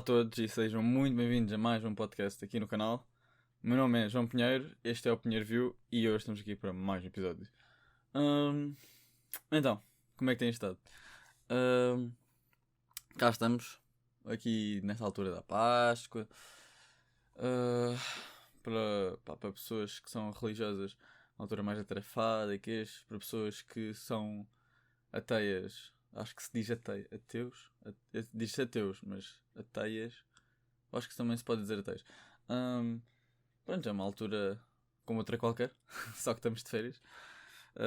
Olá a todos e sejam muito bem-vindos a mais um podcast aqui no canal. O meu nome é João Pinheiro, este é o Pinheiro View e hoje estamos aqui para mais um episódio. Então, como é que têm estado? Cá estamos, aqui nesta altura da Páscoa, para pessoas que são religiosas, uma altura mais atarefada e queixo, para pessoas que são ateias, acho que se diz ateus, diz-se ateus, mas ateias, acho que também se pode dizer ateias. Pronto, é uma altura como outra qualquer, só que estamos de férias.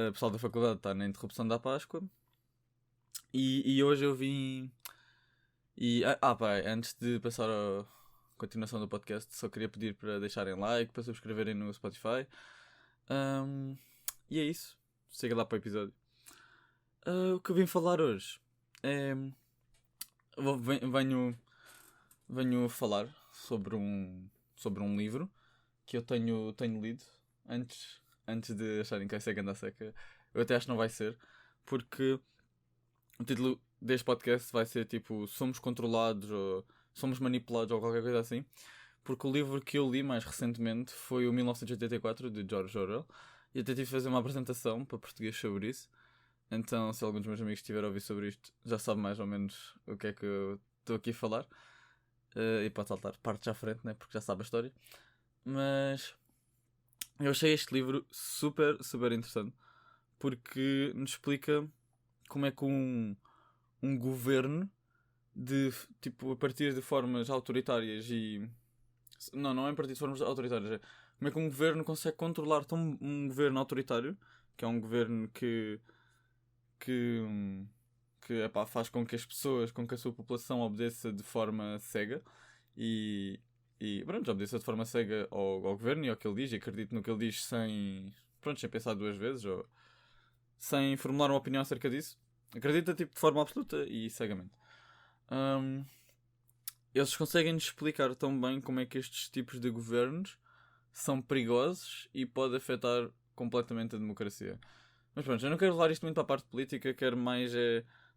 O pessoal da faculdade está na interrupção da Páscoa. E hoje eu vim. Pá, antes de passar à continuação do podcast, só queria pedir para deixarem like, para subscreverem no Spotify. E é isso. Chega lá para o episódio. O que eu vim falar hoje é. Venho falar sobre um livro que eu tenho lido antes de acharem que vai ser ganda seca. Eu até acho que não vai ser, porque o título deste podcast vai ser tipo Somos controlados ou somos manipulados ou qualquer coisa assim, porque o livro que eu li mais recentemente foi o 1984 de George Orwell e até tive de fazer uma apresentação para português sobre isso. Então, se algum dos meus amigos estiver a ouvir sobre isto, já sabe mais ou menos o que é que eu estou aqui a falar. E pode saltar partes à frente, né? Porque já sabe a história. Mas eu achei este livro super, super interessante, porque nos explica como é que um governo tipo, a partir de formas autoritárias e... Não é a partir de formas autoritárias, é como é que um governo consegue controlar um governo autoritário, que é um governo que, epá, faz com que as pessoas, com que a sua população obedeça de forma cega e pronto, obedeça de forma cega ao governo e ao que ele diz, e acredito no que ele diz sem pensar duas vezes ou sem formular uma opinião acerca disso. Acredita tipo de forma absoluta e cegamente. Eles conseguem-nos explicar tão bem como é que estes tipos de governos são perigosos e pode afetar completamente a democracia. Mas pronto, eu não quero levar isto muito para a parte política, quero mais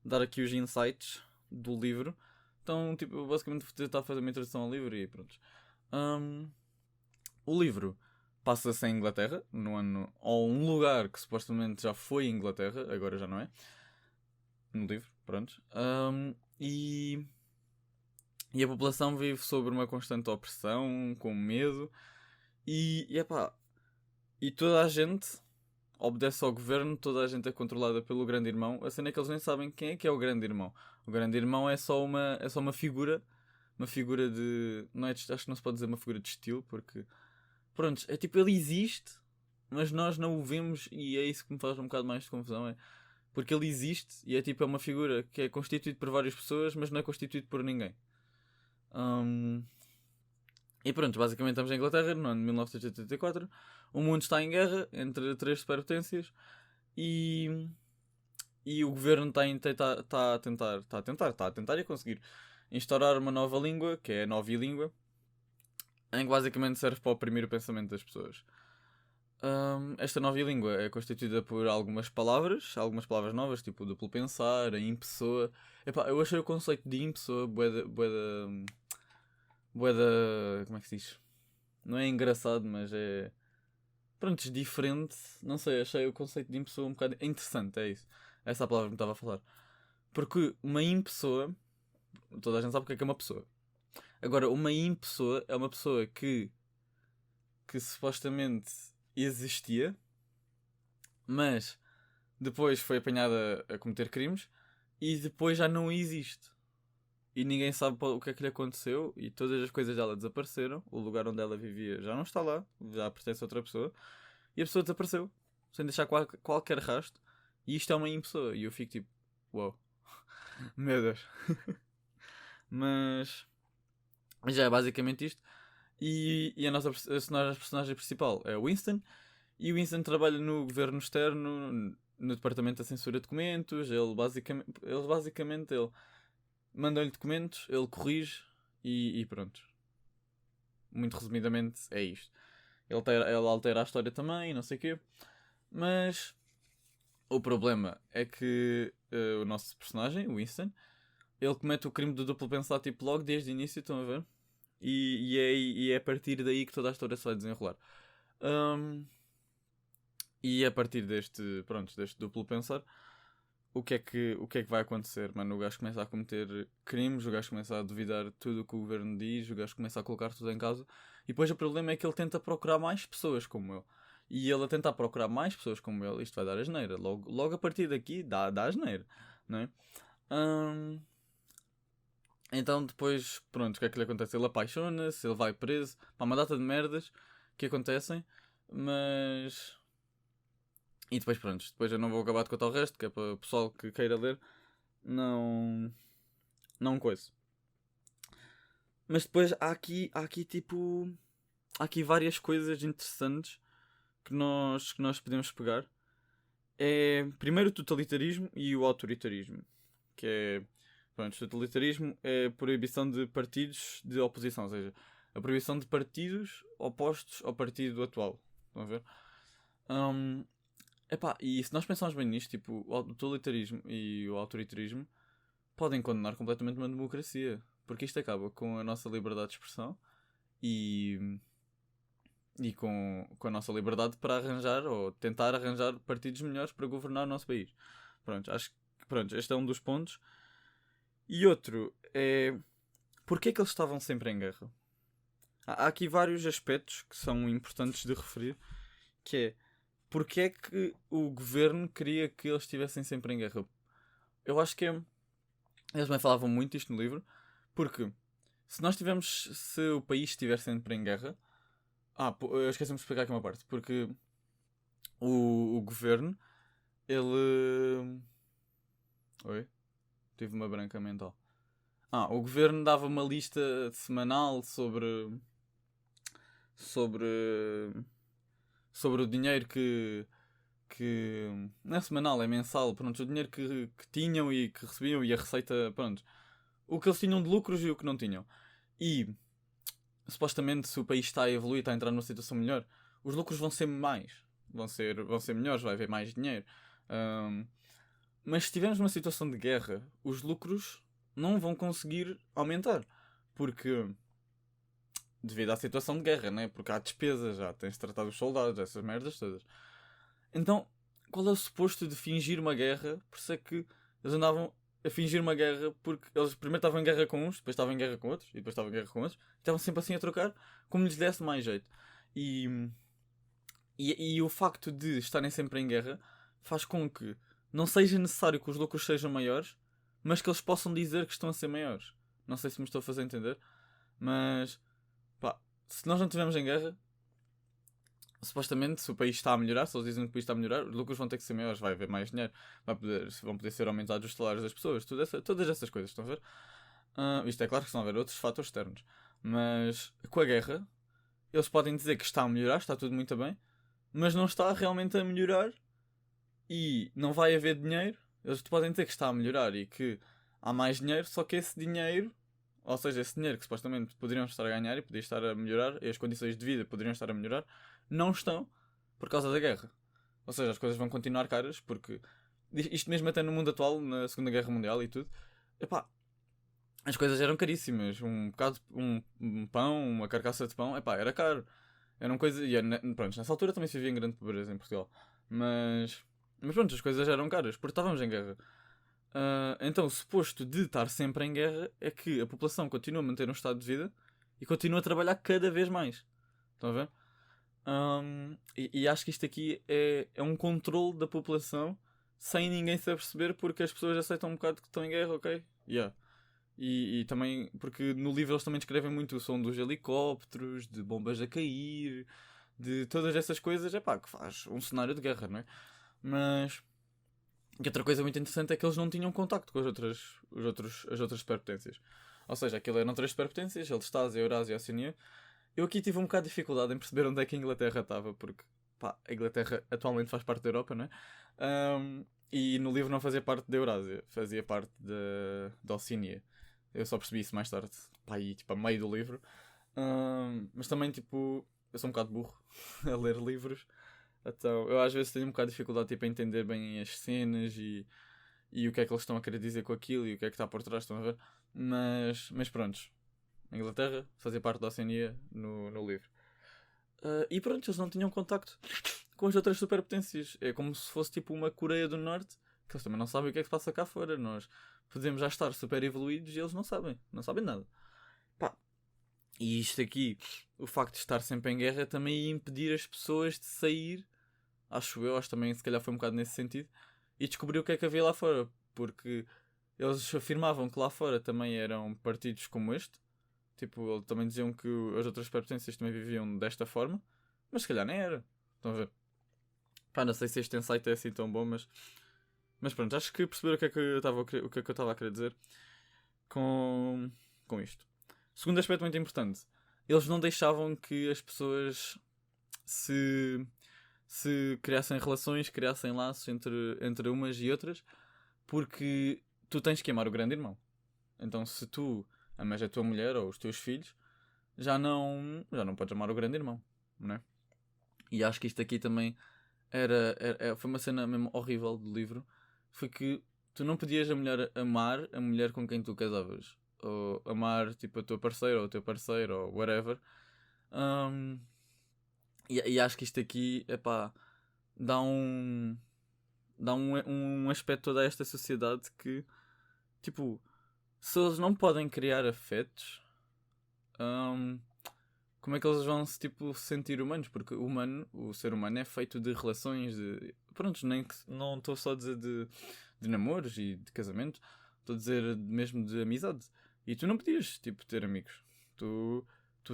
dar aqui os insights do livro. Então, tipo, basicamente vou tentar fazer uma introdução ao livro e pronto. O livro passa-se em Inglaterra, no ano, ou um lugar que supostamente já foi Inglaterra, agora já não é. No livro, pronto. E a população vive sobre uma constante opressão, com medo. E toda a gente obedece ao governo, toda a gente é controlada pelo grande irmão. A cena é que eles nem sabem quem é o grande irmão. O grande irmão é só uma figura. Uma figura de... Não é acho que não se pode dizer uma figura de estilo, porque... Pronto, é tipo, ele existe, mas nós não o vemos e é isso que me faz um bocado mais de confusão. Porque ele existe e é tipo, é uma figura que é constituída por várias pessoas, mas não é constituído por ninguém. E pronto, basicamente estamos em Inglaterra, no ano de 1984. O mundo está em guerra entre três superpotências e, e o governo está a tentar e a conseguir instaurar uma nova língua, que é a nova língua, em que basicamente serve para oprimir o pensamento das pessoas. Esta nova língua é constituída por algumas palavras novas, tipo o duplo pensar, a impessoa. Epá, eu achei o conceito de impessoa como é que se diz? Não é engraçado, mas é... Pronto, diferente. Não sei, achei o conceito de impessoa um bocado interessante, é isso. Essa é a palavra que me estava a falar. Porque uma impessoa... Toda a gente sabe o que é uma pessoa. Agora, uma impessoa é uma pessoa que supostamente existia, mas depois foi apanhada a cometer crimes e depois já não existe. E ninguém sabe o que é que lhe aconteceu e todas as coisas dela desapareceram. O lugar onde ela vivia já não está lá, já pertence a outra pessoa. E a pessoa desapareceu, sem deixar qualquer rastro. E isto é uma impessoa. E eu fico tipo, uau, wow. Meu Deus. Mas já é basicamente isto. E a nossa personagem principal é o Winston. E o Winston trabalha no governo externo, no departamento da censura de documentos. Ele basicamente mandam-lhe documentos, ele corrige e pronto. Muito resumidamente é isto. Ele altera a história também, não sei o quê. Mas o problema é que o nosso personagem, o Winston, ele comete o crime do duplo pensar tipo logo desde o início, estão a ver? E é a partir daí que toda a história se vai desenrolar. Hum, e a partir deste duplo pensar, o que é que vai acontecer, mano? O gajo começa a cometer crimes, o gajo começa a duvidar tudo o que o governo diz, o gajo começa a colocar tudo em causa. E depois o problema é que ele tenta procurar mais pessoas como ele. E ele a tentar procurar mais pessoas como ele, isto vai dar asneira. Logo a partir daqui dá asneira, não é? Hum, então depois, pronto, o que é que lhe acontece? Ele apaixona-se, ele vai preso, pá, uma data de merdas que acontecem, mas... E depois pronto, depois eu não vou acabar de contar o resto, que é para o pessoal que queira ler, não... Não coisa. Mas depois há aqui tipo... Há aqui várias coisas interessantes que nós podemos pegar. É primeiro o totalitarismo e o autoritarismo. Que é... Pronto, o totalitarismo é a proibição de partidos de oposição, ou seja, a proibição de partidos opostos ao partido atual. Estão a ver? Hum, epá, e se nós pensarmos bem nisto, tipo, o totalitarismo e o autoritarismo podem condenar completamente uma democracia. Porque isto acaba com a nossa liberdade de expressão e, e com a nossa liberdade para arranjar ou tentar arranjar partidos melhores para governar o nosso país. Pronto, acho que pronto, este é um dos pontos. E outro é porque é que eles estavam sempre em guerra? Há aqui vários aspectos que são importantes de referir, que é porque é que o governo queria que eles estivessem sempre em guerra? Eu acho que eles também falavam muito isto no livro, porque se o país estiver sempre em guerra, eu esqueci-me de explicar aqui uma parte, porque o governo, ele... Oi? Tive uma branca mental. O governo dava uma lista semanal sobre, sobre o dinheiro que não é semanal, é mensal, pronto, o dinheiro que tinham e que recebiam e a receita, pronto, o que eles tinham de lucros e o que não tinham. E supostamente se o país está a evoluir, está a entrar numa situação melhor, os lucros vão ser mais, vão ser melhores, vai haver mais dinheiro. Ahm, mas se estivermos numa situação de guerra, os lucros não vão conseguir aumentar, porque devido à situação de guerra, né? Porque há despesas, já tens de tratar dos soldados, essas merdas todas. Então, qual é o suposto de fingir uma guerra? Por isso é que eles andavam a fingir uma guerra, porque eles primeiro estavam em guerra com uns, depois estavam em guerra com outros, e depois estavam em guerra com outros, e estavam sempre assim a trocar, como lhes desse mais jeito. E, e o facto de estarem sempre em guerra faz com que não seja necessário que os lucros sejam maiores, mas que eles possam dizer que estão a ser maiores. Não sei se me estou a fazer entender, mas pá, se nós não estivermos em guerra, supostamente, se o país está a melhorar, se eles dizem que o país está a melhorar, os lucros vão ter que ser maiores, vai haver mais dinheiro, vão poder ser aumentados os salários das pessoas, todas essas coisas, estão a ver? Isto é claro que estão a haver outros fatores externos, mas com a guerra, eles podem dizer que está a melhorar, está tudo muito bem, mas não está realmente a melhorar e não vai haver dinheiro. Eles podem dizer que está a melhorar e que há mais dinheiro, só que esse dinheiro, ou seja, esse dinheiro que supostamente poderiam estar a ganhar e podia estar a melhorar, e as condições de vida poderiam estar a melhorar, não estão por causa da guerra. Ou seja, as coisas vão continuar caras, porque isto mesmo até no mundo atual, na Segunda Guerra Mundial e tudo, epá, as coisas eram caríssimas. Um bocado, um pão, uma carcaça de pão, epá, era caro. Eram coisas. Pronto, nessa altura também se vivia em grande pobreza em Portugal. Mas. Mas pronto, as coisas eram caras, porque estávamos em guerra. Então, o suposto de estar sempre em guerra é que a população continua a manter um estado de vida e continua a trabalhar cada vez mais. Estão a ver? E acho que isto aqui é um controle da população sem ninguém se aperceber, porque as pessoas aceitam um bocado que estão em guerra, ok? Yeah. E também, porque no livro eles também descrevem muito o som dos helicópteros, de bombas a cair, de todas essas coisas, é pá, que faz um cenário de guerra, não é? Mas, que outra coisa muito interessante é que eles não tinham contacto com as outras superpotências. Ou seja, aquilo eram três superpotências, a Lestásia, a Eurásia e a Oceania. Eu aqui tive um bocado de dificuldade em perceber onde é que a Inglaterra estava, porque, pá, a Inglaterra atualmente faz parte da Europa, não é? E no livro não fazia parte da Eurásia, fazia parte da Oceania. Eu só percebi isso mais tarde, pá, aí, tipo, a meio do livro. Mas também, tipo, eu sou um bocado burro a ler livros. Então, eu às vezes tenho um bocado de dificuldade, tipo, a entender bem as cenas e o que é que eles estão a querer dizer com aquilo e o que é que está por trás, estão a ver? Mas prontos. A Inglaterra fazia parte da Oceania no livro. E pronto, eles não tinham contacto com as outras superpotências. É como se fosse tipo uma Coreia do Norte, que eles também não sabem o que é que se passa cá fora. Nós podemos já estar super evoluídos e eles não sabem nada. Pá. E isto aqui, o facto de estar sempre em guerra também ia impedir as pessoas de sair, acho que também se calhar foi um bocado nesse sentido, e descobrir o que é que havia lá fora, porque eles afirmavam que lá fora também eram partidos como este, tipo, eles também diziam que as outras superpotências também viviam desta forma, mas se calhar nem era, estão a ver? Pá, não sei se este insight é assim tão bom, mas pronto, acho que perceberam o que é que eu estava a querer dizer com isto. Segundo aspecto muito importante, eles não deixavam que as pessoas se criassem relações, criassem laços entre umas e outras, porque tu tens que amar o grande irmão. Então se tu amas a tua mulher ou os teus filhos, já não podes amar o grande irmão, não é? E acho que isto aqui também foi uma cena mesmo horrível do livro, foi que tu não podias amar a mulher com quem tu casavas, ou amar tipo a tua parceira ou o teu parceiro ou whatever. Um, e acho que isto aqui, epá, dá um aspecto a toda esta sociedade que, tipo, se eles não podem criar afetos, como é que eles vão se tipo sentir humanos? Porque o ser humano é feito de relações, de pronto, nem que não estou só a dizer de namoros e de casamento, estou a dizer mesmo de amizade. E tu não podias tipo ter amigos. Tu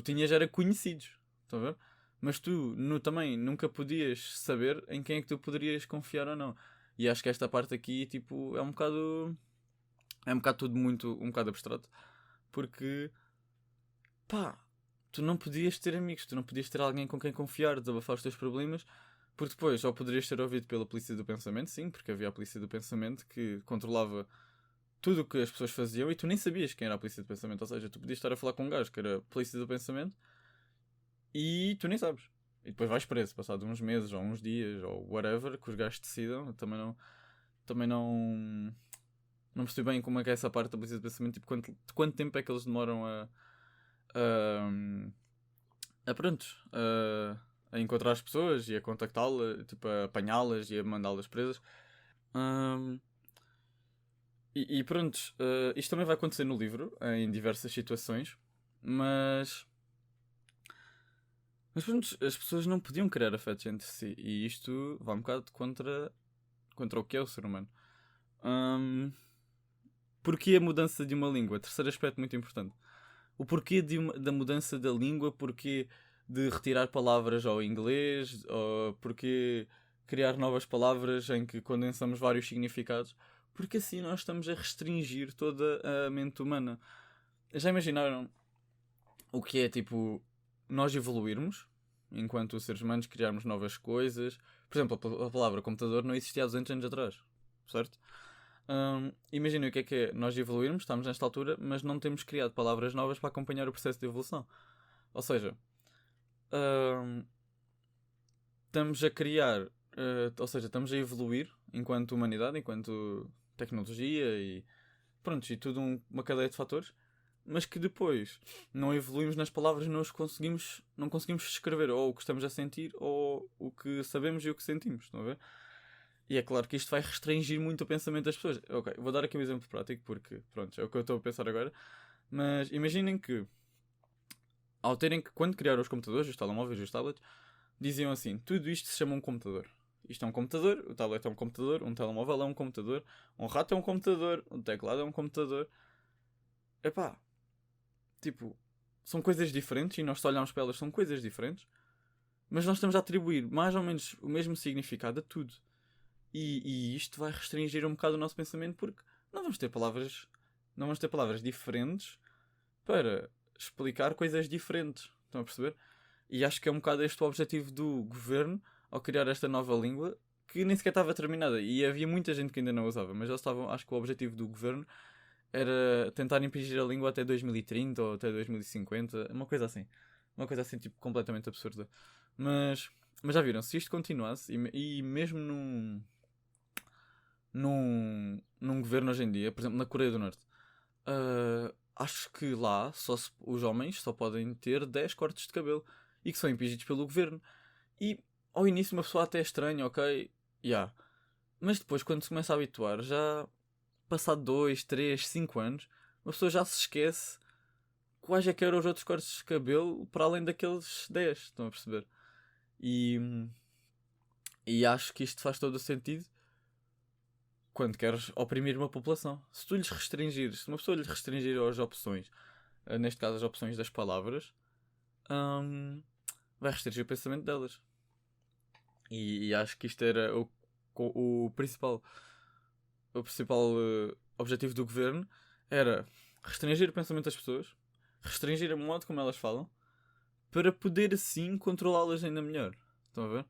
tinhas era conhecidos, estão a ver? Mas tu também nunca podias saber em quem é que tu poderias confiar ou não. E acho que esta parte aqui tipo é um bocado tudo muito um bocado abstrato, porque pá, tu não podias ter amigos, tu não podias ter alguém com quem confiar, desabafar os teus problemas, porque depois ou poderias ser ouvido pela polícia do pensamento, sim, porque havia a polícia do pensamento que controlava tudo o que as pessoas faziam e tu nem sabias quem era a polícia do pensamento, ou seja, tu podias estar a falar com um gajo que era a polícia do pensamento e tu nem sabes. E depois vais preso, passado uns meses ou uns dias ou whatever, que os gajos decidam. Eu também não percebi bem como é que é essa parte da polícia do pensamento, tipo, quanto tempo é que eles demoram a, pronto, a encontrar as pessoas e a contactá-las, tipo, a apanhá-las e a mandá-las presas. Ahm, e pronto, isto também vai acontecer no livro, em diversas situações, mas pronto, as pessoas não podiam criar afetos entre si e isto vai um bocado contra o que é o ser humano. Porquê a mudança de uma língua? Terceiro aspecto muito importante. O porquê da mudança da língua, porquê de retirar palavras ao inglês, ou porquê criar novas palavras em que condensamos vários significados, porque assim nós estamos a restringir toda a mente humana. Já imaginaram o que é tipo nós evoluirmos enquanto seres humanos, criarmos novas coisas? Por exemplo, a palavra computador não existia há 200 anos atrás, certo? Imaginem o que é nós evoluirmos, estamos nesta altura, mas não temos criado palavras novas para acompanhar o processo de evolução. Ou seja, estamos a criar, ou seja, estamos a evoluir enquanto humanidade, enquanto tecnologia e pronto, e tudo uma cadeia de fatores, mas que depois não evoluímos nas palavras, não conseguimos escrever ou o que estamos a sentir ou o que sabemos e o que sentimos, estão a ver? E é claro que isto vai restringir muito o pensamento das pessoas. Ok, vou dar aqui um exemplo prático porque, pronto, é o que eu estou a pensar agora. Mas imaginem que, quando criaram os computadores, os telemóveis e os tablets, diziam assim: tudo isto se chama um computador. Isto é um computador, o tablet é um computador, um telemóvel é um computador, um rato é um computador, um teclado é um computador. Epá, tipo, são coisas diferentes e nós só olhamos para elas, são coisas diferentes, mas nós estamos a atribuir mais ou menos o mesmo significado a tudo. E isto vai restringir um bocado o nosso pensamento porque não vamos ter palavras diferentes para explicar coisas diferentes. Estão a perceber? E acho que é um bocado este o objetivo do governo ao criar esta nova língua que nem sequer estava terminada. E havia muita gente que ainda não usava, mas acho que o objetivo do governo era tentar impingir a língua até 2030 ou até 2050, uma coisa assim. Uma coisa assim, tipo, completamente absurda. Mas já viram, se isto continuasse, e mesmo num governo hoje em dia, por exemplo, na Coreia do Norte, acho que lá os homens só podem ter 10 cortes de cabelo e que são impingidos pelo governo. E ao início uma pessoa até é estranha, ok? Yeah. Mas depois, quando se começa a habituar, já passado 2, 3, 5 anos, uma pessoa já se esquece quais é que eram os outros cortes de cabelo para além daqueles 10, estão a perceber? E, e acho que isto faz todo o sentido quando queres oprimir uma população. Se tu lhes restringires, se uma pessoa lhe restringir as opções, neste caso as opções das palavras, vai restringir o pensamento delas. E acho que isto era o principal objetivo do governo, era restringir o pensamento das pessoas, restringir o modo como elas falam, para poder assim controlá-las ainda melhor. Estão a ver?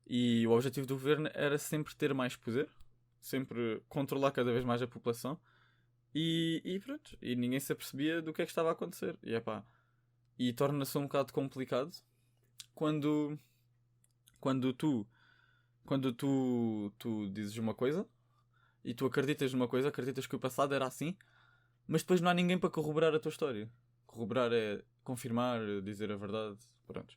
E o objetivo do governo era sempre ter mais poder, sempre controlar cada vez mais a população, e pronto, e ninguém se apercebia do que é que estava a acontecer. E torna-se um bocado complicado quando tu dizes uma coisa e tu acreditas numa coisa, acreditas que o passado era assim, mas depois não há ninguém para corroborar a tua história. Corroborar é confirmar, dizer a verdade. Pronto.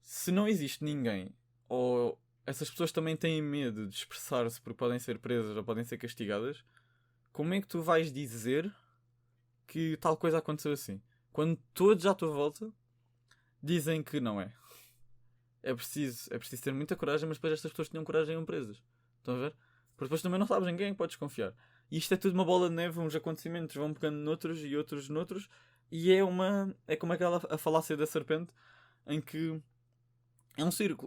Se não existe ninguém, ou essas pessoas também têm medo de expressar-se porque podem ser presas ou podem ser castigadas, como é que tu vais dizer que tal coisa aconteceu assim? Quando todos à tua volta dizem que não é. É preciso ter muita coragem, mas depois estas pessoas tinham coragem e iam presas. Estão a ver? Porque depois também não sabes em quem podes confiar. E isto é tudo uma bola de neve, uns acontecimentos vão pegando noutros e outros noutros, e é como aquela a falácia da serpente, em que é um ciclo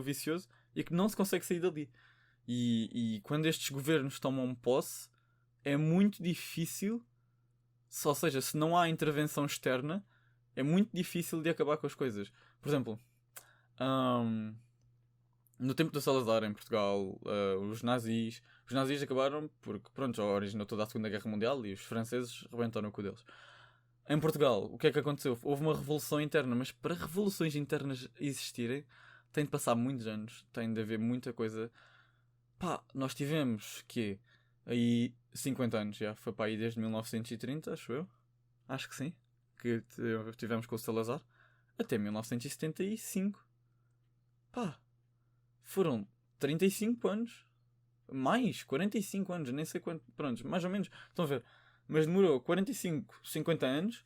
vicioso, e que não se consegue sair dali. E quando estes governos tomam posse, é muito difícil, ou seja, se não há intervenção externa, é muito difícil de acabar com as coisas. Por exemplo, no tempo do Salazar em Portugal, os nazis acabaram porque, pronto, já originou toda a Segunda Guerra Mundial e os franceses rebentaram o cu deles. Em Portugal, o que é que aconteceu? Houve uma revolução interna, mas para revoluções internas existirem, tem de passar muitos anos, tem de haver muita coisa. Pá, nós tivemos que aí 50 anos, já foi para aí desde 1930, acho eu. Acho que sim. Que tivemos com o Salazar. Até 1975. Pá, foram 35 anos. Mais, 45 anos, nem sei quanto. Pronto, mais ou menos. Estão a ver? Mas demorou 45, 50 anos.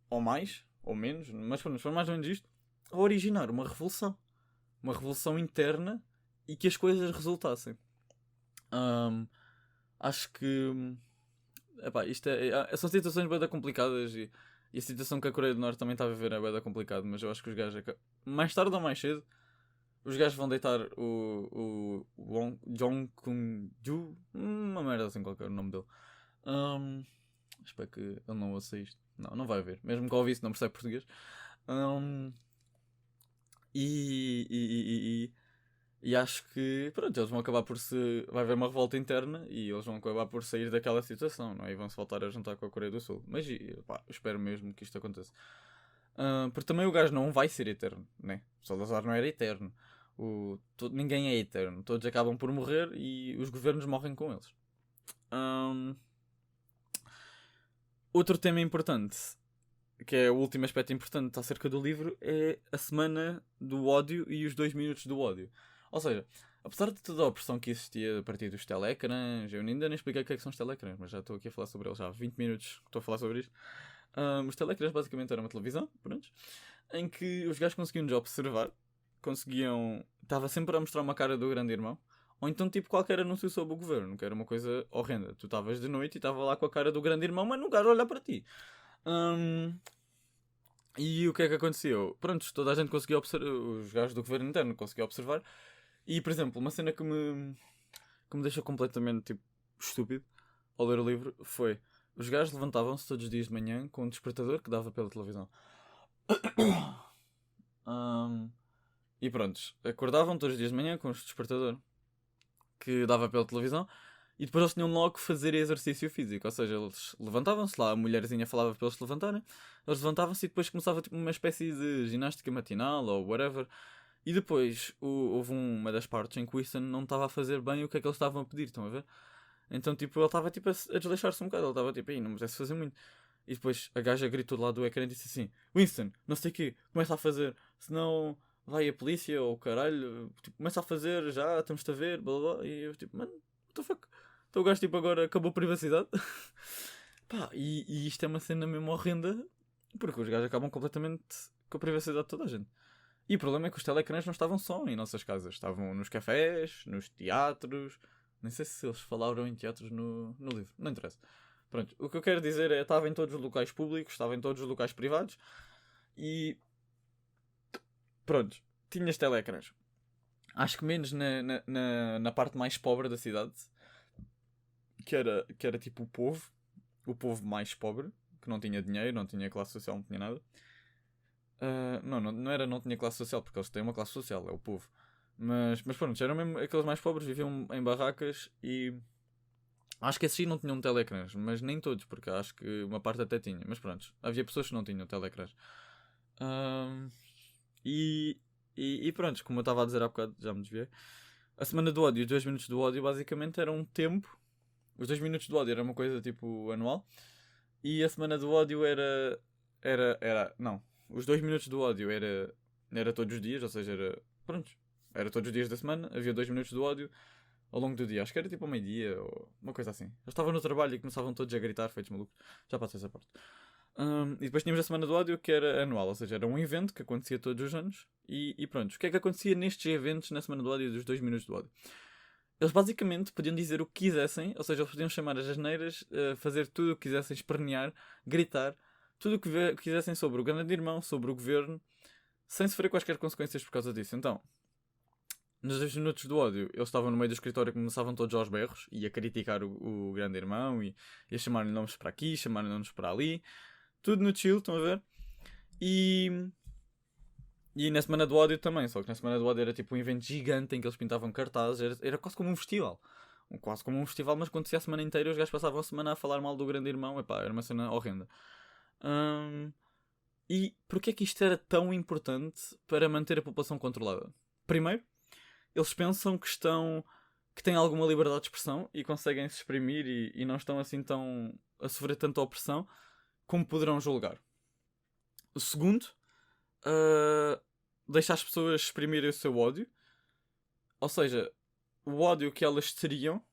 Ou mais, ou menos. Mas pronto, foi mais ou menos isto. A originar uma revolução. Uma revolução interna. E que as coisas resultassem. Acho que... Epá, isto são situações bem complicadas e a situação que a Coreia do Norte também está a viver é bem complicada, mas eu acho que os gajos, mais tarde ou mais cedo, os gajos vão deitar o Jong Kung-ju, uma merda assim qualquer, o nome dele. Espero que ele não ouça isto. Não vai ver, mesmo que eu ouvisse, não percebe português. E acho que, pronto, eles vão acabar por se... Vai haver uma revolta interna e eles vão acabar por sair daquela situação, não é? E vão-se voltar a juntar com a Coreia do Sul. Mas, pá, eu espero mesmo que isto aconteça. Porque também o gajo não vai ser eterno, né? O Salazar não era eterno. Ninguém é eterno. Todos acabam por morrer e os governos morrem com eles. Outro tema importante, que é o último aspecto importante acerca do livro, é a semana do ódio e os 2 minutos do ódio. Ou seja, apesar de toda a opressão que existia a partir dos telecrãs, eu ainda nem expliquei o que é que são os telecrãs, mas já estou aqui a falar sobre eles já há 20 minutos que estou a falar sobre isto. Os telecrãs basicamente eram uma televisão, pronto, em que os gajos conseguiam nos observar, estava sempre a mostrar uma cara do grande irmão, ou então tipo qualquer anúncio sobre o governo, que era uma coisa horrenda. Tu estavas de noite e estava lá com a cara do grande irmão, mas não gajo a olhar para ti. E o que é que aconteceu? Pronto, toda a gente conseguia observar, os gajos do governo interno conseguiam observar. E, por exemplo, uma cena que me deixou completamente tipo, estúpido ao ler o livro foi: os gajos levantavam-se todos os dias de manhã com um despertador que dava pela televisão. E pronto, acordavam todos os dias de manhã com este despertador que dava pela televisão. E depois eles tinham logo que fazer exercício físico. Ou seja, eles levantavam-se, lá a mulherzinha falava para eles se levantarem. Eles levantavam-se e depois começava tipo, uma espécie de ginástica matinal ou whatever. E depois houve uma das partes em que o Winston não estava a fazer bem o que é que eles estavam a pedir, estão a ver? Então tipo, ele estava tipo, a desleixar-se um bocado, ele estava tipo, aí não me parece fazer muito. E depois a gaja gritou do lado do ecrã e disse assim: Winston, não sei o quê, começa a fazer, senão vai a polícia ou o caralho, tipo, começa a fazer já, estamos-te a ver, blá blá blá. E eu tipo, mano, what the fuck? Então o gajo tipo agora acabou a privacidade. Pá, e isto é uma cena mesmo horrenda, porque os gajos acabam completamente com a privacidade de toda a gente. E o problema é que os telecrãs não estavam só em nossas casas, estavam nos cafés, nos teatros. Nem sei se eles falaram em teatros no livro, não interessa. Pronto, o que eu quero dizer é estava em todos os locais públicos, estava em todos os locais privados e pronto, tinhas telecrãs. Acho que menos na parte mais pobre da cidade, que era tipo o povo mais pobre, que não tinha dinheiro, não tinha classe social, não tinha nada. Não era não tinha classe social, porque eles têm uma classe social, é o povo. Mas pronto, eram mesmo aqueles mais pobres, viviam em barracas e acho que esses sim não tinham telecrãs, mas nem todos, porque acho que uma parte até tinha. Mas pronto, havia pessoas que não tinham telecrãs. Ahm, e pronto, como eu estava a dizer há bocado, já me desviei. A semana do ódio, os 2 minutos do ódio, basicamente era um tempo. Os 2 minutos do ódio era uma coisa tipo anual. E a semana do ódio não. Os 2 minutos do ódio era todos os dias, ou seja, pronto, era todos os dias da semana. Havia 2 minutos do ódio ao longo do dia. Acho que era tipo ao meio-dia ou uma coisa assim. Eu estava no trabalho e começavam todos a gritar, feitos malucos. Já passei essa parte. E depois tínhamos a Semana do Ódio, que era anual, ou seja, era um evento que acontecia todos os anos. E pronto, o que é que acontecia nestes eventos na Semana do Ódio dos 2 minutos do ódio? Eles basicamente podiam dizer o que quisessem, ou seja, eles podiam chamar as asneiras, fazer tudo o que quisessem, espernear, gritar, tudo o que quisessem sobre o grande irmão, sobre o governo, sem sofrer quaisquer consequências por causa disso. Então, nos 2 minutos do ódio, eles estavam no meio do escritório e começavam todos aos berros e a criticar o grande irmão e a chamar-lhe nomes para aqui, chamar-lhe nomes para ali. Tudo no chill, estão a ver? E, e na Semana do Ódio também, só que na Semana do Ódio era tipo um evento gigante em que eles pintavam cartazes, era quase como um festival. Quase como um festival, mas acontecia a semana inteira e os gajos passavam a semana a falar mal do grande irmão. Epá, era uma cena horrenda. E porquê é que isto era tão importante para manter a população controlada? Primeiro, eles pensam que têm alguma liberdade de expressão e conseguem se exprimir e não estão assim tão a sofrer tanta opressão como poderão julgar. O segundo, deixa as pessoas exprimirem o seu ódio. Ou seja, o ódio que elas teriam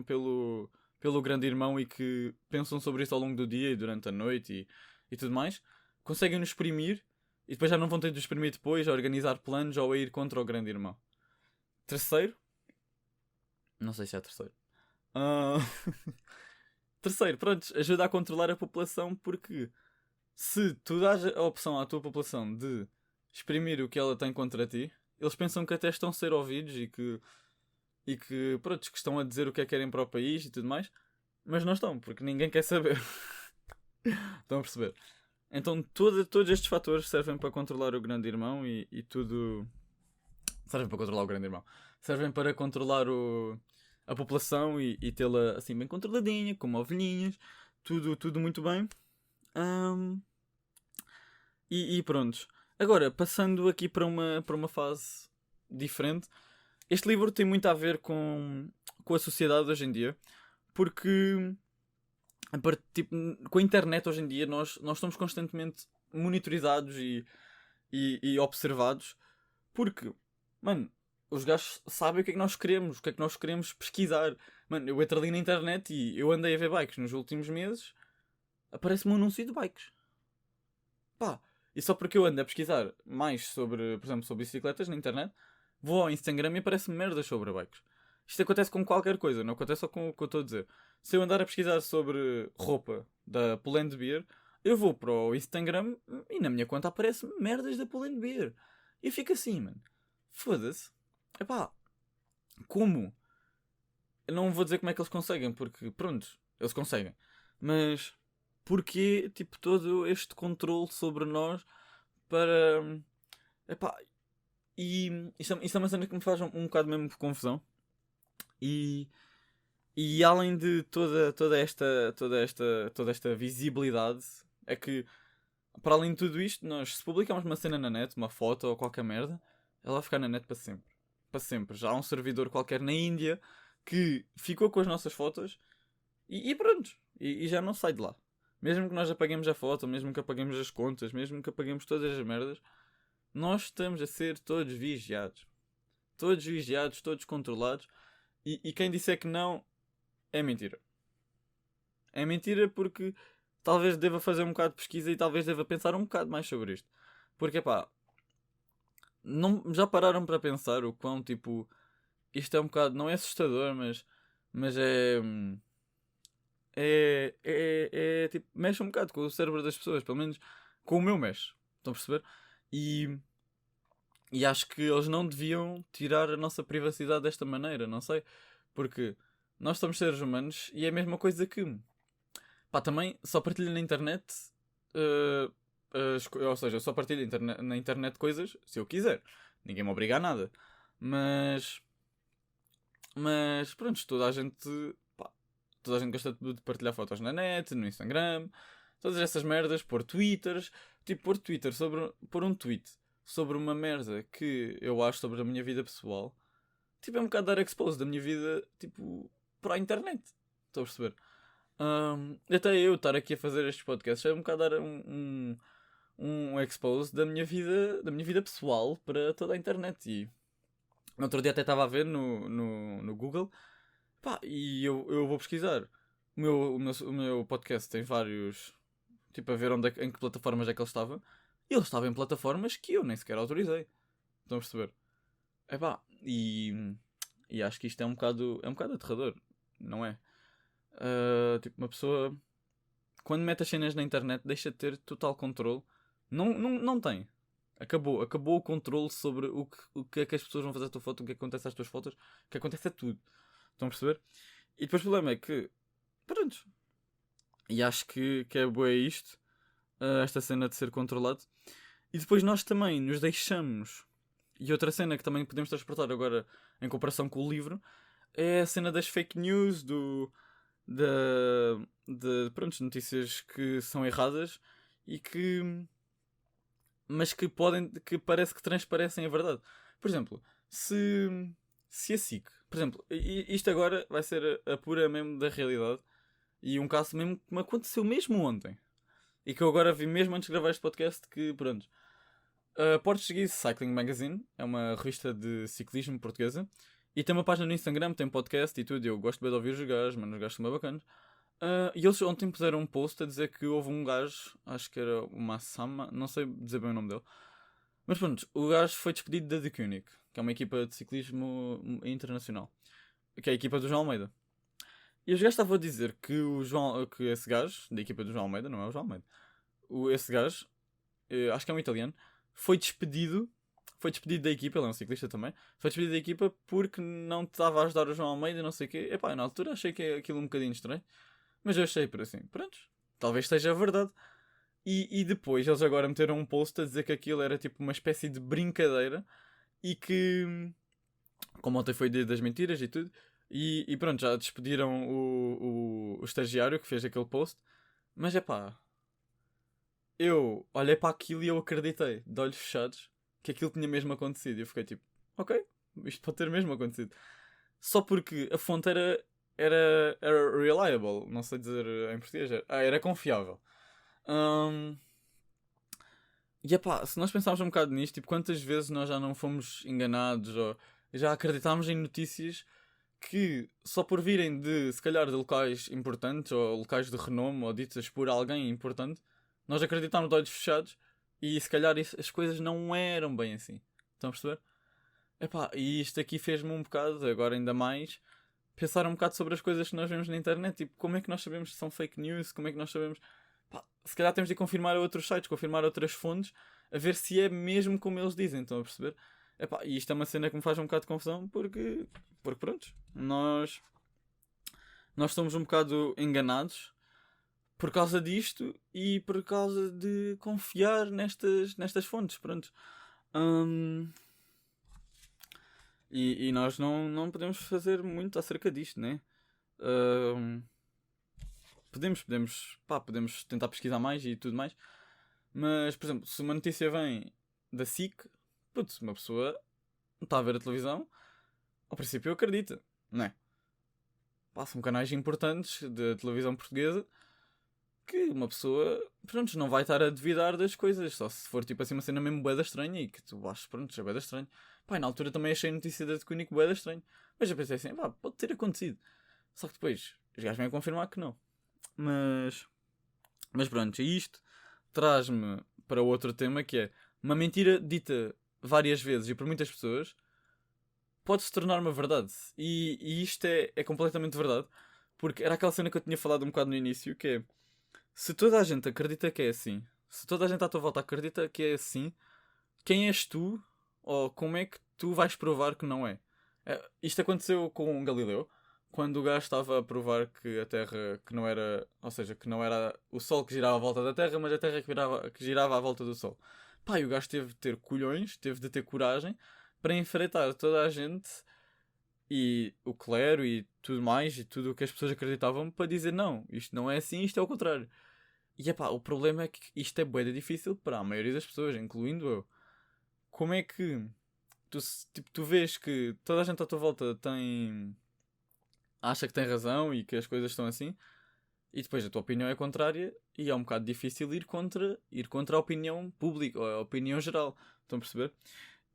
pelo grande irmão e que pensam sobre isso ao longo do dia e durante a noite e tudo mais, conseguem-nos exprimir e depois já não vão ter de exprimir depois a organizar planos ou a ir contra o grande irmão. Terceiro, não sei se é terceiro. Ah, terceiro, pronto, ajuda a controlar a população porque se tu dás a opção à tua população de exprimir o que ela tem contra ti, eles pensam que até estão a ser ouvidos e que pronto, que estão a dizer o que é que querem para o país e tudo mais, mas não estão, porque ninguém quer saber. Estão a perceber? Então todos estes fatores servem para controlar o grande irmão e tudo. Servem para controlar o grande irmão. Servem para controlar a população e tê-la assim bem controladinha, como ovelhinhas, tudo muito bem. E pronto. Agora, passando aqui para uma fase diferente, este livro tem muito a ver com a sociedade hoje em dia, porque tipo, com a internet hoje em dia nós somos constantemente monitorizados e observados, porque, mano, os gajos sabem o que é que nós queremos, o que é que nós queremos pesquisar. Mano, eu entro ali na internet e eu andei a ver bikes nos últimos meses, aparece-me um anúncio de bikes. Pá, e só porque eu ando a pesquisar mais sobre, por exemplo, sobre bicicletas na internet, vou ao Instagram e aparece-me merdas sobre bikes. Isto acontece com qualquer coisa, não acontece só com o que eu estou a dizer. Se eu andar a pesquisar sobre roupa da Pull&Bear, eu vou para o Instagram e na minha conta aparece merdas da Pull&Bear. E eu fico assim, mano. Foda-se. Epá, como? Eu não vou dizer como é que eles conseguem, porque, pronto, eles conseguem. Mas, porquê, tipo, todo este controle sobre nós para... Epá, e isto é uma cena que me faz um bocado mesmo de confusão. E, e além de toda esta visibilidade, é que para além de tudo isto, nós se publicarmos uma cena na net, uma foto ou qualquer merda, ela vai ficar na net para sempre. Para sempre. Já há um servidor qualquer na Índia que ficou com as nossas fotos e pronto. E já não sai de lá. Mesmo que nós apaguemos a foto, mesmo que apaguemos as contas, mesmo que apaguemos todas as merdas, nós estamos a ser todos vigiados. Todos vigiados, todos controlados. E quem disser que não, é mentira. É mentira porque talvez deva fazer um bocado de pesquisa e talvez deva pensar um bocado mais sobre isto. Porque, pá, não, já pararam para pensar o quão, tipo, isto é um bocado, não é assustador, mas tipo, mexe um bocado com o cérebro das pessoas, pelo menos com o meu mexe. Estão a perceber? E, e acho que eles não deviam tirar a nossa privacidade desta maneira, não sei. Porque nós somos seres humanos e é a mesma coisa que, pá, também só partilho na internet, eh, ou seja, eu só partilho na internet coisas se eu quiser. Ninguém me obriga a nada. Mas, mas pronto, pá, toda a gente gosta de partilhar fotos na net, no Instagram, todas essas merdas, pôr twitters, tipo, pôr twitter pôr um tweet sobre uma merda que eu acho sobre a minha vida pessoal, tipo, é um bocado dar expose da minha vida, tipo, para a internet. Estou a perceber? Até eu estar aqui a fazer estes podcasts é um bocado dar um expose da minha vida pessoal para toda a internet. E no outro dia até estava a ver no Google, pá, e eu vou pesquisar. O meu podcast tem vários, tipo, a ver em que plataformas é que ele estava. E ele estava em plataformas que eu nem sequer autorizei. Estão a perceber? Epá, e acho que isto é um bocado aterrador, não é? Tipo, uma pessoa, quando mete as cenas na internet, deixa de ter total controle. Não tem. Acabou o controle sobre o que é que as pessoas vão fazer a tua foto, o que acontece às tuas fotos, o que acontece a tudo. Estão a perceber? E depois o problema é que, pronto. E acho que é bué isto, esta cena de ser controlado. E depois nós também nos deixamos. E outra cena que também podemos transportar agora em comparação com o livro é a cena das fake news, da, pronto, notícias que são erradas e mas que parece que transparecem a verdade. Por exemplo, se a SIC, por exemplo, isto agora vai ser a pura mesmo da realidade e um caso mesmo que me aconteceu mesmo ontem e que eu agora vi mesmo antes de gravar este podcast que, pronto, a Portuguese Cycling Magazine é uma revista de ciclismo portuguesa e tem uma página no Instagram, tem podcast e tudo. Eu gosto bem de ouvir os gajos, mano, os gajos são bem bacanas. E eles ontem puseram um post a dizer que houve um gajo, acho que era o Massama, não sei dizer bem o nome dele, mas pronto, o gajo foi despedido da The Koenig, que é uma equipa de ciclismo internacional, que é a equipa do João Almeida. E os gajos estavam a dizer que esse gajo, da equipa do João Almeida, não é o João Almeida, esse gajo, acho que é um italiano, foi despedido. Foi despedido da equipa, ele é um ciclista também. Foi despedido da equipa porque não estava a ajudar o João Almeida e não sei o quê. Epá, na altura achei que aquilo um bocadinho estranho. Mas eu achei por assim, pronto, talvez seja verdade. E depois eles agora meteram um post a dizer que aquilo era tipo uma espécie de brincadeira e que, como ontem foi dia das mentiras e tudo, e pronto, já despediram o estagiário que fez aquele post. Mas é pá, eu olhei para aquilo e eu acreditei, de olhos fechados, que aquilo tinha mesmo acontecido. E eu fiquei tipo, ok, isto pode ter mesmo acontecido. Só porque a fonte era reliable, não sei dizer em português, era confiável. Hum, e epá, se nós pensarmos um bocado nisto, tipo, quantas vezes nós já não fomos enganados ou já acreditámos em notícias que só por virem de, se calhar, de locais importantes ou locais de renome ou ditas por alguém importante, nós acreditámos de olhos fechados e se calhar as coisas não eram bem assim. Estão a perceber? Epá, e isto aqui fez-me um bocado, agora ainda mais, pensar um bocado sobre as coisas que nós vemos na internet. Tipo, como é que nós sabemos se são fake news? Como é que nós sabemos... Pá, se calhar temos de confirmar a outros sites, confirmar a outras fontes, a ver se é mesmo como eles dizem. Estão a perceber? Epá, e isto é uma cena que me faz um bocado de confusão porque pronto, nós somos um bocado enganados por causa disto e por causa de confiar nestas fontes, pronto. Hum, e nós não podemos fazer muito acerca disto, né? Hum, podemos tentar pesquisar mais e tudo mais, Mas, por exemplo, se uma notícia vem da SIC, putz, uma pessoa está a ver a televisão, ao princípio acredita, não é? Passam canais importantes da televisão portuguesa que uma pessoa, pronto, não vai estar a duvidar das coisas, só se for tipo assim uma cena mesmo bué da estranha e que tu achas, pronto, é bué da estranho. Pá, na altura também achei a notícia da Cúnico bué da estranho, mas eu pensei assim, pá, pode ter acontecido. Só que depois, os gajos vêm a confirmar que não. Mas, mas pronto, e isto traz-me para outro tema que é uma mentira dita várias vezes e por muitas pessoas pode se tornar uma verdade. E isto é completamente verdade. Porque era aquela cena que eu tinha falado um bocado no início, que é se toda a gente acredita que é assim, se toda a gente à tua volta acredita que é assim, quem és tu? Ou como é que tu vais provar que não é? Isto aconteceu com Galileu, quando o gajo estava a provar que a Terra que não era, ou seja, que não era o Sol que girava à volta da Terra, mas a Terra que girava à volta do Sol. Pá, e o gajo teve de ter colhões, teve de ter coragem para enfrentar toda a gente e o clero e tudo mais, e tudo o que as pessoas acreditavam para dizer não, isto não é assim, isto é o contrário. E epá, o problema é que isto é bué de difícil para a maioria das pessoas, incluindo eu. Como é que tipo, tu vês que toda a gente à tua volta acha que tem razão e que as coisas estão assim, e depois a tua opinião é contrária e é um bocado difícil ir contra a opinião pública ou a opinião geral. Estão a perceber?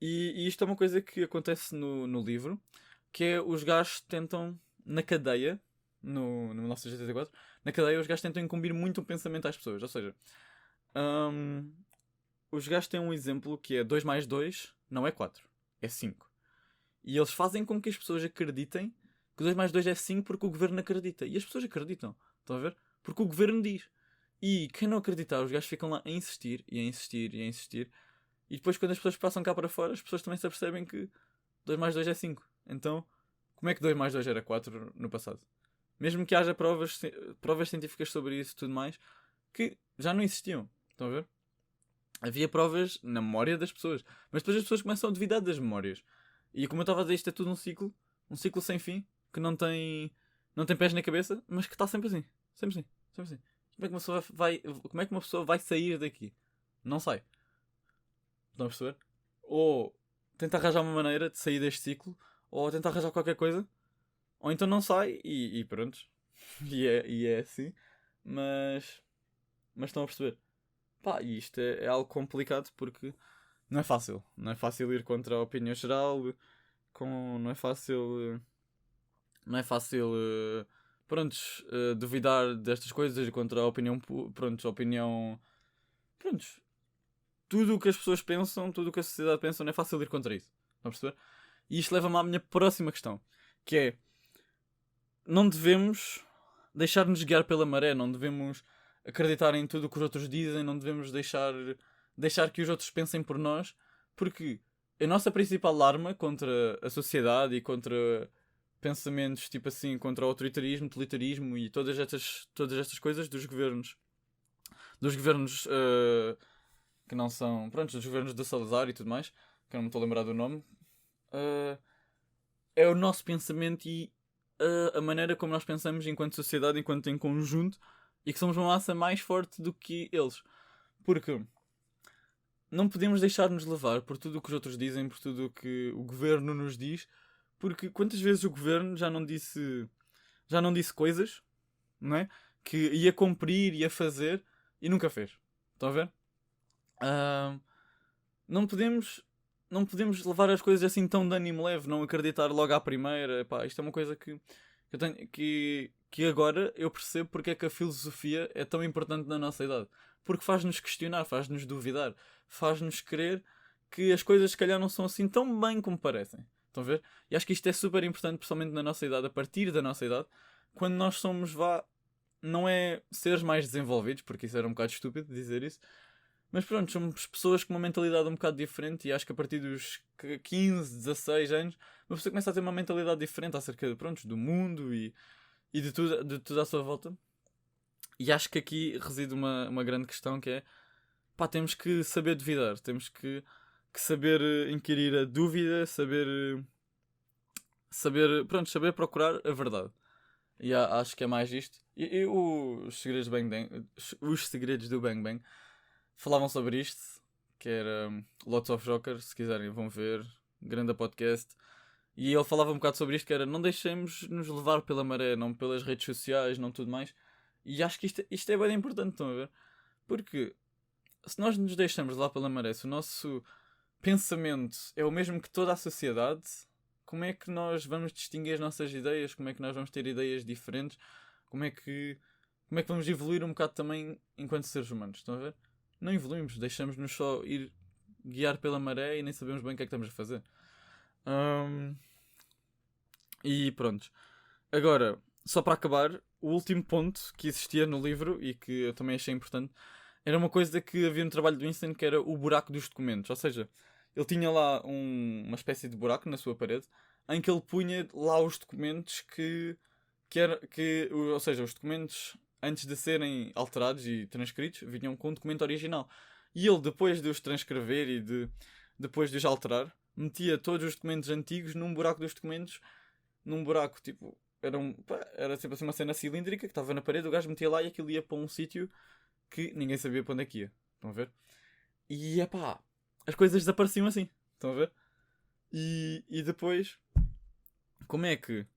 E isto é uma coisa que acontece no livro, que é os gajos tentam, na cadeia, no 1984, na cadeia os gajos tentam incumbir muito o pensamento às pessoas. Ou seja, hum, os gajos têm um exemplo que é 2 mais 2 não é 4, é 5. E eles fazem com que as pessoas acreditem que 2 mais 2 é 5 porque o governo acredita. E as pessoas acreditam. Estão a ver? Porque o governo diz. E quem não acreditar, os gajos ficam lá a insistir, e a insistir, e a insistir. E depois quando as pessoas passam cá para fora, as pessoas também se apercebem que 2 mais 2 é 5. Então, como é que 2 mais 2 era 4 no passado? Mesmo que haja provas científicas sobre isso e tudo mais, que já não existiam. Estão a ver? Havia provas na memória das pessoas. Mas depois as pessoas começam a duvidar das memórias. E como eu estava a dizer, isto é tudo um ciclo sem fim, que não tem pés na cabeça, mas que está sempre assim. Sempre assim. Sempre assim. Como é que uma pessoa vai sair daqui? Não sai. Estão a perceber? Ou tenta arranjar uma maneira de sair deste ciclo, ou tenta arranjar qualquer coisa, ou então não sai e pronto. E é assim. Mas estão a perceber? Pá, e isto é algo complicado porque não é fácil. Não é fácil ir contra a opinião geral. Não é fácil. Não é fácil. Prontos, duvidar destas coisas e contra a opinião. Prontos, a opinião. Prontos, tudo o que as pessoas pensam, tudo o que a sociedade pensa, não é fácil ir contra isso. Estão a perceber? E isto leva-me à minha próxima questão, que é: não devemos deixar-nos guiar pela maré, não devemos acreditar em tudo o que os outros dizem, não devemos deixar que os outros pensem por nós, porque a nossa principal arma contra a sociedade e contra pensamentos tipo assim, contra o autoritarismo, totalitarismo e todas estas coisas dos governos que não são, pronto, dos governos de Salazar e tudo mais, que eu não me estou a lembrar do nome, uh, é o nosso pensamento e a maneira como nós pensamos enquanto sociedade, enquanto em conjunto, e que somos uma massa mais forte do que eles. Porque não podemos deixar-nos levar por tudo o que os outros dizem, por tudo o que o governo nos diz, porque quantas vezes o governo já não disse coisas, não é? Que ia cumprir, ia fazer e nunca fez. Estão a ver? Ah, não podemos levar as coisas assim tão de ânimo leve, não acreditar logo à primeira. Pá, isto é uma coisa que eu tenho que agora eu percebo porque é que a filosofia é tão importante na nossa idade. Porque faz-nos questionar, faz-nos duvidar, faz-nos crer que as coisas se calhar não são assim tão bem como parecem. Estão a ver? E acho que isto é super importante, principalmente na nossa idade, a partir da nossa idade, quando nós somos, não é seres mais desenvolvidos, porque isso era um bocado estúpido dizer isso, mas pronto, somos pessoas com uma mentalidade um bocado diferente e acho que a partir dos 15, 16 anos uma pessoa começa a ter uma mentalidade diferente acerca pronto, do mundo e de tudo à sua volta. E acho que aqui reside uma grande questão que é, pá, temos que saber duvidar, temos que saber inquirir a dúvida, saber procurar a verdade. E acho que é mais isto. E os segredos do Bang Bang falavam sobre isto, que era Lots of Joker, se quiserem vão ver, grande podcast. E ele falava um bocado sobre isto, que era não deixemos nos levar pela maré, não pelas redes sociais, não tudo mais. E acho que isto é bem importante, estão a ver? Porque se nós nos deixamos levar pela maré, se o nosso pensamento é o mesmo que toda a sociedade, como é que nós vamos distinguir as nossas ideias? Como é que nós vamos ter ideias diferentes? Como é que vamos evoluir um bocado também enquanto seres humanos? Estão a ver? Não evoluímos, deixamos-nos só ir guiar pela maré e nem sabemos bem o que é que estamos a fazer. E pronto. Agora, só para acabar, o último ponto que existia no livro e que eu também achei importante era uma coisa que havia no trabalho do Einstein, que era o buraco dos documentos. Ou seja, ele tinha lá uma espécie de buraco na sua parede em que ele punha lá os documentos ou seja, os documentos antes de serem alterados e transcritos vinham com o documento original. E ele, depois de os transcrever e depois de os alterar, metia todos os documentos antigos num buraco dos documentos, num buraco tipo. Era sempre assim uma cena cilíndrica que estava na parede, o gajo metia lá e aquilo ia para um sítio que ninguém sabia para onde é que ia. Estão a ver? E epá, as coisas desapareciam assim. Estão a ver? E depois, como é que.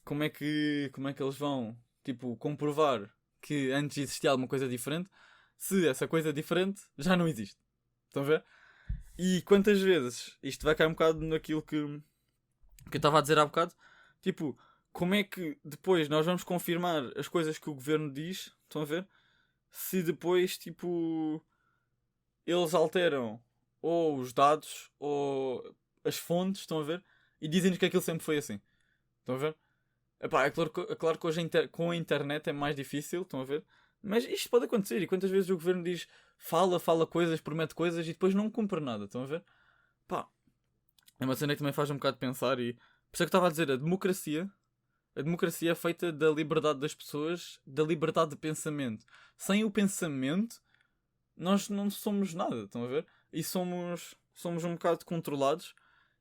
Como é que eles vão, tipo, comprovar que antes existia alguma coisa diferente se essa coisa diferente já não existe? Estão a ver? E quantas vezes, isto vai cair um bocado naquilo que eu estava a dizer há bocado, tipo, como é que depois nós vamos confirmar as coisas que o governo diz, estão a ver? Se depois, tipo, eles alteram ou os dados ou as fontes, estão a ver? E dizem-nos que aquilo sempre foi assim. Estão a ver? Epá, é claro que hoje com a internet é mais difícil, estão a ver? Mas isto pode acontecer. E quantas vezes o governo diz, fala coisas, promete coisas e depois não cumpre nada, estão a ver? Pá, é uma cena que também faz um bocado pensar e... Por isso é que eu estava a dizer, a democracia é feita da liberdade das pessoas, da liberdade de pensamento. Sem o pensamento, nós não somos nada, estão a ver? E somos um bocado controlados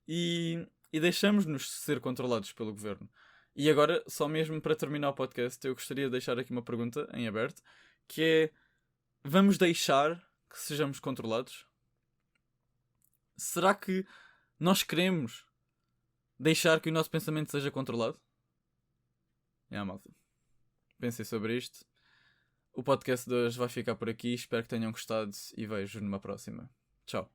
e deixamos-nos ser controlados pelo governo. E agora, só mesmo para terminar o podcast, eu gostaria de deixar aqui uma pergunta em aberto, que é, vamos deixar que sejamos controlados? Será que nós queremos deixar que o nosso pensamento seja controlado? Malta. Pensei sobre isto. O podcast de hoje vai ficar por aqui. Espero que tenham gostado e vejo numa próxima. Tchau.